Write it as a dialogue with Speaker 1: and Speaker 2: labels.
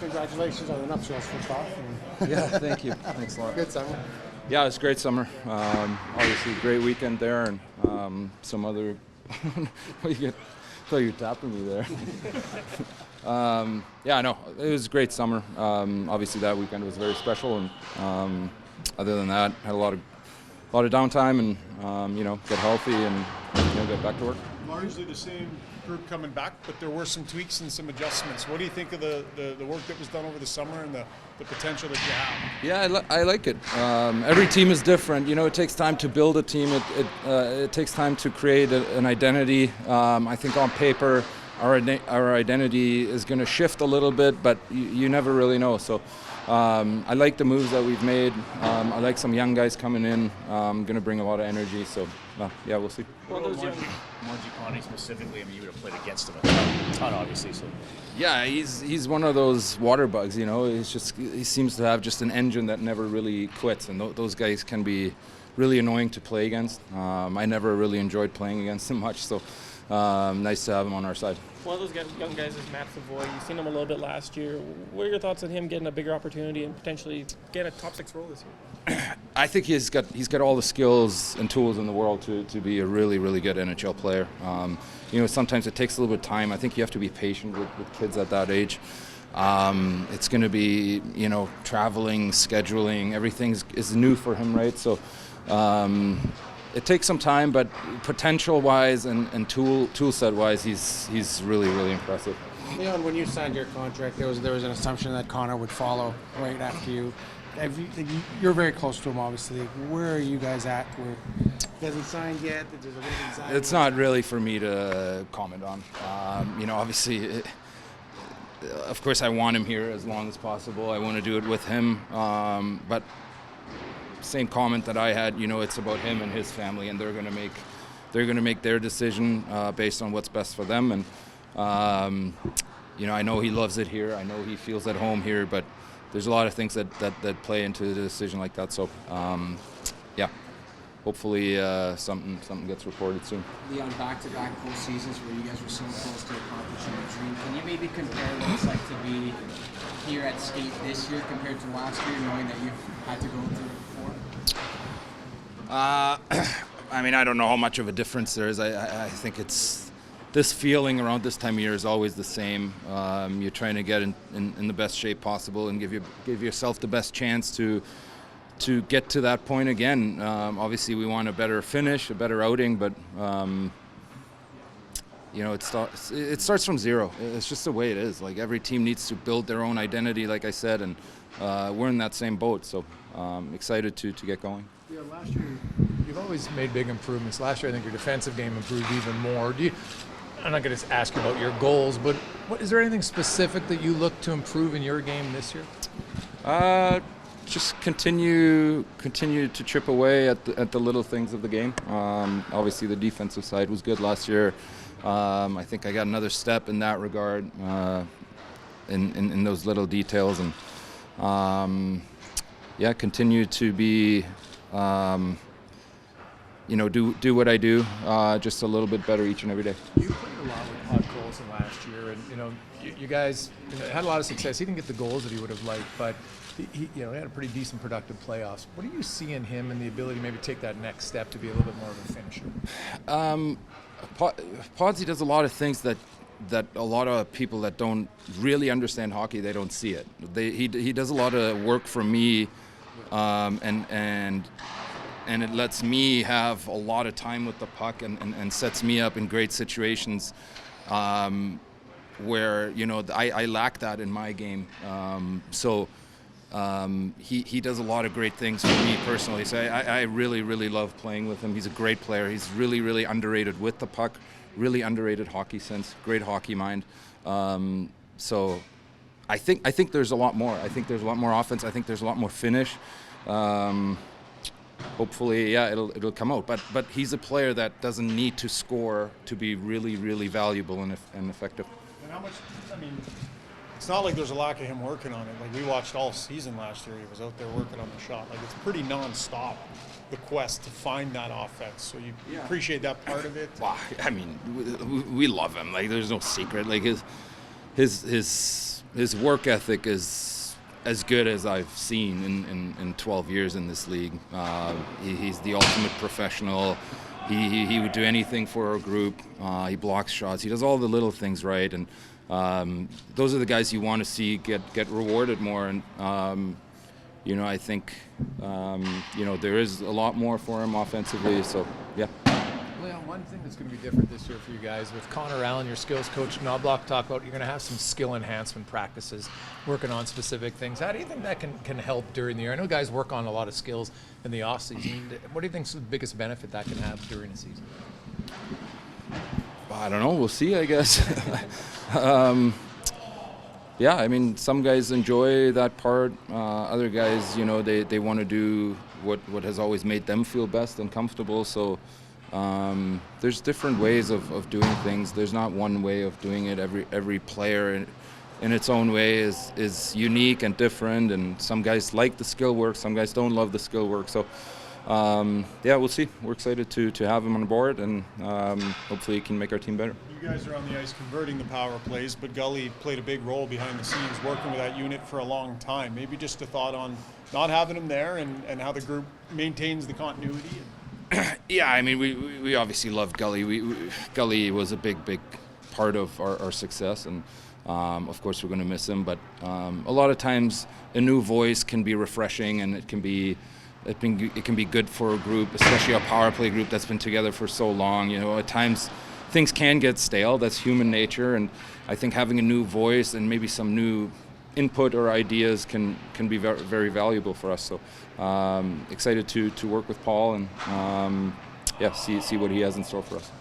Speaker 1: Congratulations on the nuptials first off.
Speaker 2: Yeah, thank you. Thanks a lot.
Speaker 1: Good summer.
Speaker 2: Yeah, it was a great summer. Obviously, great weekend there, and some other. I thought you were tapping me there. Yeah, no, it was a great summer. Obviously, that weekend was very special, and other than that, had a lot of downtime, and get healthy and get back to work.
Speaker 3: Largely the same group coming back, but there were some tweaks and some adjustments. What do you think of the work that was done over the summer and the potential that you have?
Speaker 2: Yeah, I like it. Every team is different. It takes time to build a team. It takes time to create an identity. I think on paper, our identity is going to shift a little bit, but you never really know. So I like the moves that we've made. I like some young guys coming in. Going to bring a lot of energy. So yeah, we'll see.
Speaker 4: What about Margie Connie specifically? I mean, you would have played against him a ton, obviously. So.
Speaker 2: Yeah, he's one of those water bugs. He seems to have just an engine that never really quits, and those guys can be really annoying to play against. I never really enjoyed playing against him much, so nice to have him on our side.
Speaker 5: One of those young guys is Matt Savoy. You've seen him a little bit last year. What are your thoughts on him getting a bigger opportunity and potentially get a top 6 role this year?
Speaker 2: I think he's got all the skills and tools in the world to be a really, really good NHL player. Sometimes it takes a little bit of time. I think you have to be patient with kids at that age. It's going to be, traveling, scheduling, everything is new for him, right? So it takes some time, but potential-wise and tool set-wise, he's really, really impressive.
Speaker 1: Leon, when you signed your contract, there was an assumption that Connor would follow right after you. You're very close to him, obviously. Where are you guys at? He hasn't signed yet?
Speaker 2: It's not really for me to comment on. Obviously, of course, I want him here as long as possible. I want to do it with him. But same comment that I had, it's about him and his family, and they're going to make their decision based on what's best for them. And I know he loves it here. I know he feels at home here, but there's a lot of things that play into a decision like that. So, yeah, hopefully something gets reported soon.
Speaker 6: Leon, back-to-back postseasons where you guys were so close to accomplishing a dream. Can you maybe compare what it's like to be here at skate this year compared to last year, knowing that you've had to go through it before?
Speaker 2: I don't know how much of a difference there is. I think it's this feeling around this time of year is always the same. You're trying to get in the best shape possible and give yourself the best chance to get to that point again. Obviously, we want a better finish, a better outing, but it starts from zero. It's just the way it is. Like, every team needs to build their own identity, like I said, and we're in that same boat. So excited to get going.
Speaker 7: Yeah, last year you've always made big improvements. Last year I think your defensive game improved even more. I'm not going to ask you about your goals, but is there anything specific that you look to improve in your game this year?
Speaker 2: Just continue to chip away at the little things of the game. Obviously, the defensive side was good last year. I think I got another step in that regard, in those little details, and continue to be, do what I do, just a little bit better each and every day.
Speaker 7: You played a lot with Hod Colson last year, and you guys had a lot of success. He didn't get the goals that he would have liked, but he had a pretty decent, productive playoffs. What do you see in him and the ability to maybe take that next step to be a little bit more of a finisher?
Speaker 2: Podsy does a lot of things that a lot of people that don't really understand hockey, they don't see it. He does a lot of work for me, and it lets me have a lot of time with the puck and sets me up in great situations where I lack that in my game. He does a lot of great things for me personally. So I really, really love playing with him. He's a great player. He's really, really underrated with the puck. Really underrated hockey sense. Great hockey mind. So I think there's a lot more. I think there's a lot more offense. I think there's a lot more finish. Hopefully, yeah, it'll come out. But he's a player that doesn't need to score to be really, really valuable and effective.
Speaker 3: And how much? It's not like there's a lack of him working on it. Like, we watched all season last year. He was out there working on the shot. Like, it's pretty nonstop, the quest to find that offense. So you appreciate that part of it.
Speaker 2: Wow, we love him. Like, there's no secret. Like, his his work ethic is as good as I've seen in 12 years in this league. He's the ultimate professional. He would do anything for our group. He blocks shots. He does all the little things right, and those are the guys you want to see get rewarded more. And I think there is a lot more for him offensively. So yeah.
Speaker 7: Well, one thing that's going to be different this year for you guys, with Connor Allen, your skills coach, Knobloch, talk about you're going to have some skill enhancement practices, working on specific things. How do you think that can help during the year? I know guys work on a lot of skills in the off season. What do you think is the biggest benefit that can have during the season?
Speaker 2: I don't know. We'll see, I guess. Yeah, I mean, some guys enjoy that part. Other guys, they want to do what has always made them feel best and comfortable. So there's different ways of doing things. There's not one way of doing it. Every player in its own way is unique and different. And some guys like the skill work. Some guys don't love the skill work. So yeah, we'll see. We're excited to have him on board, and hopefully he can make our team better.
Speaker 3: You guys are on the ice converting the power plays, but Gully played a big role behind the scenes working with that unit for a long time. Maybe just a thought on not having him there and how the group maintains the continuity.
Speaker 2: Yeah, I mean, we obviously loved Gully. Gully was a big part of our success, and of course we're going to miss him. But a lot of times a new voice can be refreshing, and it can be good for a group, especially a power play group that's been together for so long. At times things can get stale. That's human nature, and I think having a new voice and maybe some new input or ideas can be very, very valuable for us. So excited to work with Paul and see what he has in store for us.